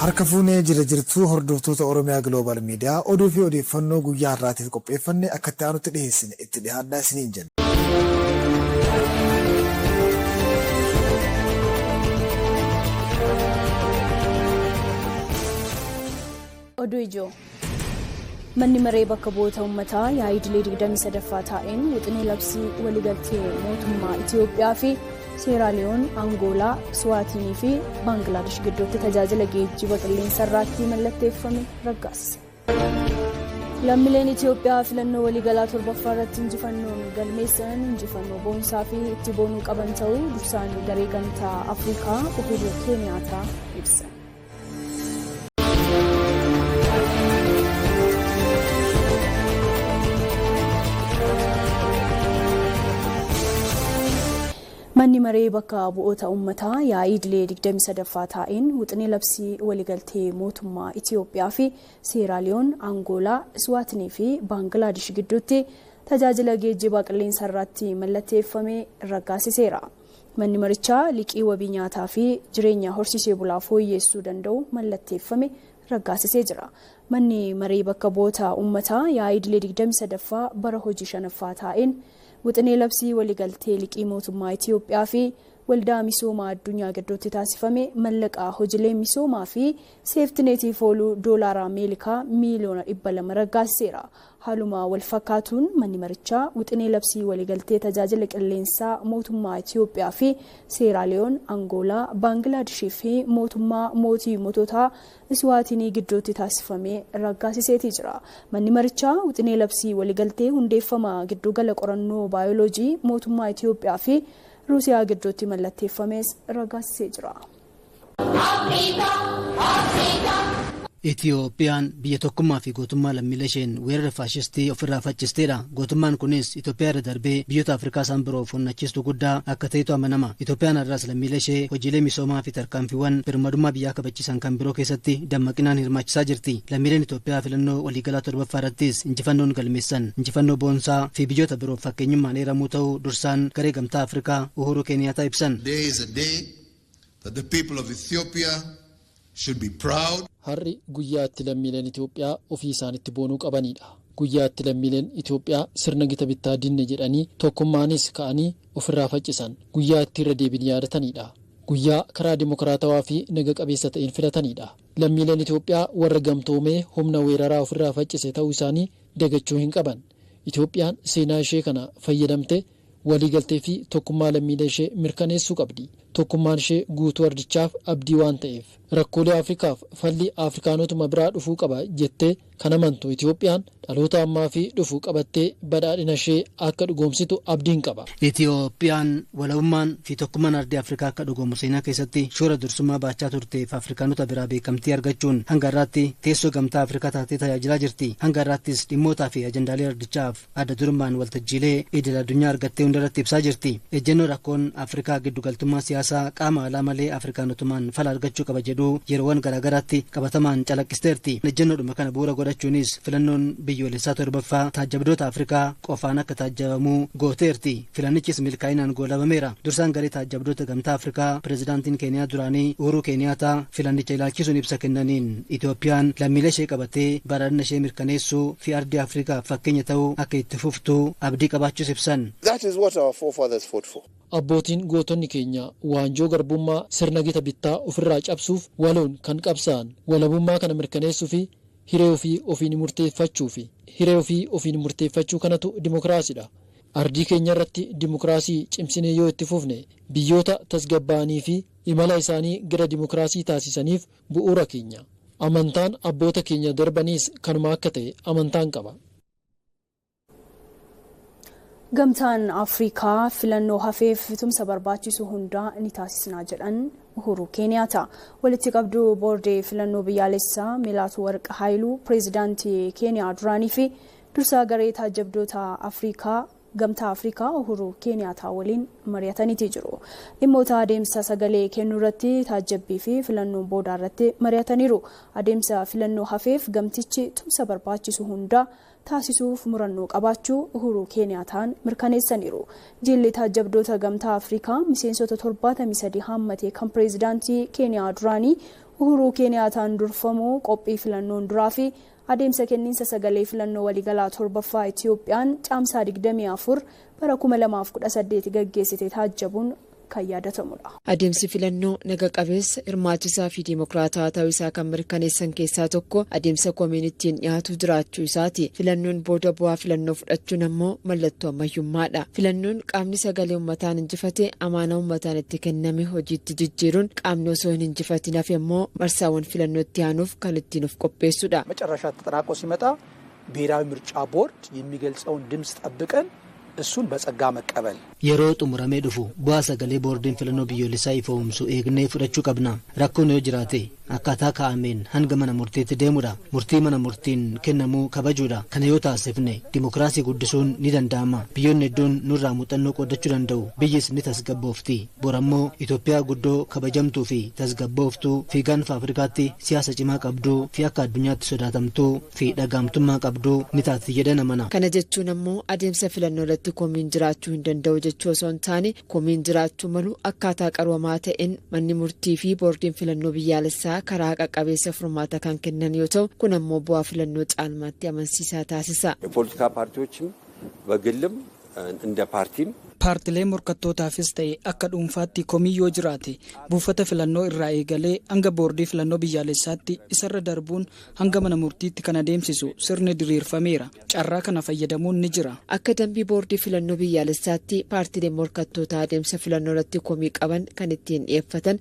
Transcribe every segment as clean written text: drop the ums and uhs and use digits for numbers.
Harka fuunee jirtu hordoftoota Oromiyaa Global Media oduu fi odeeffannoo guyyaa har'aatiif qopheeffanne akka itti aanutti dhiyeessine itti dhiyaadhaa isiniin jenna. Oduu ijoo manni maree bakka bu'oota uummataa yaa'ii idilee 23ffaa taa'een wixinee labsii waliigaltee mootummaa Itiyoophiyaa fi Seeraaliyoon, Angoolaa, Suwaatinii fi Baangilaadesh gidduutti tajaajila geejjiba qilleensa irratti mallatteeffame raggaasise. Lammiileen Itiyoophiyaa filannoo waliigalaa 7ffaa irratti injifannoon galmeessan injifannoo boonsaa fi itti boonuu qaban ta'uu dursaan garee gamtaa Afrikaa Uhuuruu Keeniyaattaa ibsan. Manni maree bakka bu'oota uummataa yaa'ii idilee 23ffaa taa'een wixinee labsii waliigaltee mootummaa Itiyoophiyaa fi Seeraaliyoon, Angoolaa, Suwaatinii fi Baangilaadesh gidduutti tajaajila geejjiba qilleensa irratti mallatteeffame raggaasiseera. Manni marichaa liqii wabii nyaataa fi jireenya horsiisee bulaa fooyyessuu danda'u mallatteeffame raggaasisee jira. Manni maree bakka bu'oota uummataa yaa'ii idilee 23ffaa bara hojii 5ffaa taa'een wixinee labsii waliigaltee liqii mootummaa Itiyoophiyaa fi waldaa misoomaa addunyaa gidduutti taasifame mallaqaa hojiilee misoomaa fi seeftineetiif oolu doolaara Ameerikaa miiliyoona 200 raggaasiseera. Haaluma wal fakkaatuun manni marichaa wixinee labsii waliigaltee tajaajila qilleensaa mootummaa Itiyoophiyaa fi Seeraaliyoon, Angoolaa, Baangilaadesh fi mootummaa mootii mootota Iswaatinii gidduutti taasifame raggaasiseetii jira. Manni marichaa wixinee labsii waliigaltee hundeeffama giddugala qorannoo baayoloojii mootummaa Itiyoophiyaa fi Ruusiyaa gidduutti mallatteeffames raggaasisee jira. Itiyoophiyaan biyya tokkummaa fi gootummaa lammiilee isheen weerara faashistii ofirraa faccisteedha. Gootummaan kunis Itoophiyaa irra darbee biyyoota Afrikaa isaan biroof onnachiistuu guddaa akka ta'etu amanama. Itoophiyaan har'aas lammiilee ishee hojiilee misoomaa fi tarkaanfiiwwan birmadummaa biyyaa kabachiisan kan biroo keessatti dammaqinaan hirmaachisaa jirti. Lammiileen Itoophiyaa filannoo waliigalaa 7ffaa irrattis injifannoo galmeessan. Injifannoo boonsaa fi biyyoota biroof fakkeenyummaan eeramuu ta'uu dursaan garee gamtaa Afrikaa Uhuuruu Keeniyaattaa ibsan. Har'i guyyaatti lammiileen Itoophiyaa ofii isaanitti boonuu qabanidha. Guyyaatti lammiileen Itoophiyaa sirna gita bittaa dinne jedhanii tokkummaanis ka'anii ofirraa faccisan. Guyyaatti irra deebiin yaadatanidha. Guyyaa karaa dimokraatawaa fi naga qabeessa ta'een filatanidha. Lammiileen Itoophiyaa warra gamtoomee humna weeraraa ofirraa faccise ta'uu isaanii dagachuu hin qaban. Itoophiyaan seenaa ishee kana fayyadamte waliigaltee fi tokkummaa lammiilee ishee mirkaneessuu qabdi. Tokkummaan ishee guutuu ardichaaf abdii waan ta'eef rakkoolee Afrikaaf falli Afrikaanotuma biraa dhufuu qaba jettee kan amantu Itoophiyaan dhaloota ammaa fi dhufuu qabattee badhaadhina ishee akka dhugoomsitu abdiin qaba. Itoophiyaan walabummaan fi tokkummaan ardii Afrikaa akka dhugoomu seenaa keessatti shoora dursummaa baachaa turteef Afrikaanota biraa beekamtii argachuun hanga har'aatti teessoo gamtaa Afrikaa taatee tajaajilaa jirti. Hanga har'aattis dhimmootaa fi ajandaalee ardichaaf adda durummaan waltajjiilee idil addunyaa argattee hundarratti ibsaa jirti. Ejjennoo rakkoon Afrikaa giddugaltummaa siyaasaa qaama alaa malee Afrikaanotumaan fala argachuu qaba jedhu yeroowwan garaagaraatti qabatamaan calaqqisteerti. Ejjennoodhuma kana bu'uura godhachuunis filannoon biyyoolessaa 7ffaa taajabdoota Afrikaa qofaan akka taajabamuu gooteerti. Filannichis milkaa'inaan goolabameera. Dursaan garee taajabdoota gamtaa Afrikaa Pireezidaantiin Keeniyaa duraanii Uhuuruu Keeniyaattaa filannicha ilaalchisuun ibsa kennaniin Itoophiyaan lammiilee ishee qabatee badhaadhina ishee mirkaneessuu fi ardii Afrikaa fakkeenya ta'uu akka itti fuftuu abdii qabaachuus ibsan. Abbootiin gootonni keenya waanjoo garbummaa sirna gita bittaa ofirraa cabsuuf waloon kan qabsa'an walabummaa kana mirkaneessuu fi hiree ofii ofiin murteeffachuu kanatu dimokiraasiidha. Ardii keenya irratti dimokiraasii cimsinee yoo itti fufne biyyoota tasgabbaa'anii fi imala isaanii gara dimokiraasii taasisaniif bu'uura keenya. Amantaan abboota keenya darbaniis kanuma akka ta'e amantaan qaba. Gamtaan Afrikaa filannoo hafeef tumsa barbaachisu hundaa ni taasisnaa jedhan Uhuuruu Keeniyaattaa. Walitti qabduu boordee filannoo biyyaalessaa Milaatu Warqa Haayiluu Pireezidaantii Keeniyaa duraanii fi dursaa garee taajabdoota Afrikaa gamtaa Afrikaa Uhuuruu Keeniyaattaa waliin mari'ataniiti jiru. Dhimmoota adeemsa sagalee kennuu irratti taajabbii fi filannoon boodaa irratti mari'ataniiru. Adeemsa filannoo hafeef gamtichi tumsa barbaachisu hundaa taasisuuf murannoo qabaachuu Uhuuruu Keeniyaattaan mirkaneessaniiru. Jilli taajabdoota gamtaa Afrikaa miseensota 73 hammatee kan Pireezidaantii Keeniyaa duraanii Uhuuruu Keeniyaattaan durfamu qophii filannoon duraa fi adeemsa kenniinsa sagalee filannoo waliigalaa torbaffaa Itiyoophiyaan caamsaa 24 bara 2018 gaggeessite taajjabuun kan yaadatamudha. Adeemsi filannoo naga qabeessa hirmaachisaa fi dimokraatawaa ta'uu isaa kan mirkaneessan keessaa tokko adeemsa koominitiin dhiyaatu jiraachuu isaati. Filannoon booda bu'aa filannoo fudhachuun ammoo mallattoo ammayyummaadha. Filannoon qaamni sagalee uummataan injifate amaana uummataan itti kenname hojiitti jijjiiruun qaamni osoo hin injifatin hafe immoo marsaawwan filannootti aanuuf kan ittiin of qopheessudha. መጨረሻ ተጠናቆ ሲመጣ ብሔራዊ ምርጫ ቦርድ የሚገልጸውን ድምጽ ጠብቀን እሱን በጸጋ መቀበል yeroo xumuramee dhufu bu'aa sagalee boordiin filannoo biyyoolessaa ifoomsu eegnee fudhachuu qabna. Rakkoon yoo jiraate akkaataa kaa'ameen hanga mana murtiitti deemudha. Murtii mana murtiin kennamuu kabajuudha. Kana yoo taasifne dimokiraasii guddisuun ni danda'ama. Biyyoonni hedduun nurraa muuxannoo qoodachuu danda'u. Biyyis ni tasgabboofti. Borammoo Itoophiyaa guddoo kabajamtuu fi tasgabbooftuu fi gaanfa Afrikaatti siyaasa cimaa qabduu fi akka addunyaatti sodaatamtuu fi dhagaamtummaa qabduu ni taati jedhan amana. Kana jechuun ammoo adeemsa filannoo irratti komiin jiraachuu hin danda'u jechuu osoo hin taane komiin jiraachuu malu akkaataa qaruumaa ta'een manni murtii fi boordiin filannoo biyyaalessaa karaa qaqqabeessa furmaata kan kennan yoo ta'u kun ammoo bu'aa filannoo caalmaatti amansiisaa taasisa. የፖለቲካ ፓርቲዎችም በግልም እንደ ፓርቲም paartilee morkattootaafis ta'e akka dhuunfaatti komiyyoo jiraate buufata filannoo irraa eegalee hanga boordii filannoo biyyaalessaatti isarra darbuun hanga mana murtiitti kan adeemsisu sirni diriirfameera. Carraa kana fayyadamuun ni jira. Akka dambii boordii filannoo biyyaalessaatti paartilee morkattootaa adeemsa filannoo irratti komii qaban kan ittiin dhiyeeffatan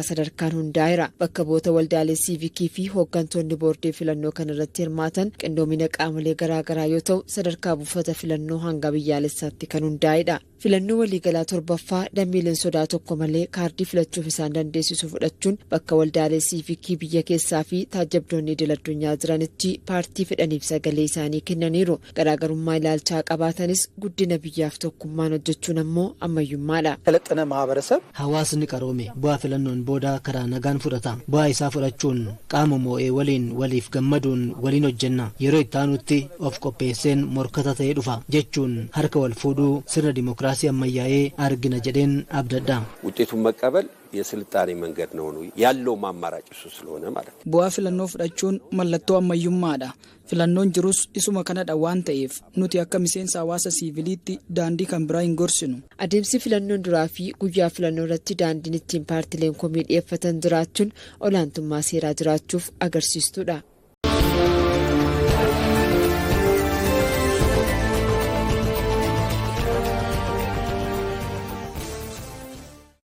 sadarkaan hundaa'eera. Bakka bu'oota waldaalee siivikii fi hooggantoonni boordii filannoo kan irratti hirmaatan qindoomina qaamolee garaagaraa yoo ta'u sadarkaa buufata filannoo hanga biyyaalessaatti kan hundaa'edha. Filannoo waliigalaa torbaffaa dambiileen sodaa tokko malee kaardii filachuuf isaan dandeessisu fudhachuun bakka waldaalee siivikii biyya keessaa fi taajjabdoonni idil addunyaa jiranitti paartii fedhaniif sagalee isaanii kennaniiru. Garaagarummaa ilaalchaa qabaatanis guddina biyyaaf tokkummaan hojjechuun ammoo ammayyummaadha. የሰለጠነ ማህበረሰብ hawaasni qaroome bu'aa filannoon booda karaa nagaan fudhata. Bu'aa isaa fudhachuun qaama moo'ee waliin waliif gammaduun waliin hojjenna. Yeroo itti aanutti of qopheesseen morkata ta'ee dhufa jechuun harka wal fuudhuu sirna dimokiraasii አመያዬ አርግነ ጀደን አብደዳ ውጤቱን መቀበል የስልጣኔ መንገድ ነው ያለው ማማራጭ እሱ ስለሆነ ማለት ነው። bu'aa filannoo fudhachuun mallattoo ammayyummaadha. Filannoon jirus isuma kanadha waan ta'eef nuti akka miseensa hawaasa siiviliitti daandii kan biraa hin gorsinu. Adeemsi filannoon duraa fi guyyaa filannoo irratti daandiin ittiin paartileen komii dhiyeeffatan jiraachuun olaantummaa seeraa jiraachuuf agarsiistudha.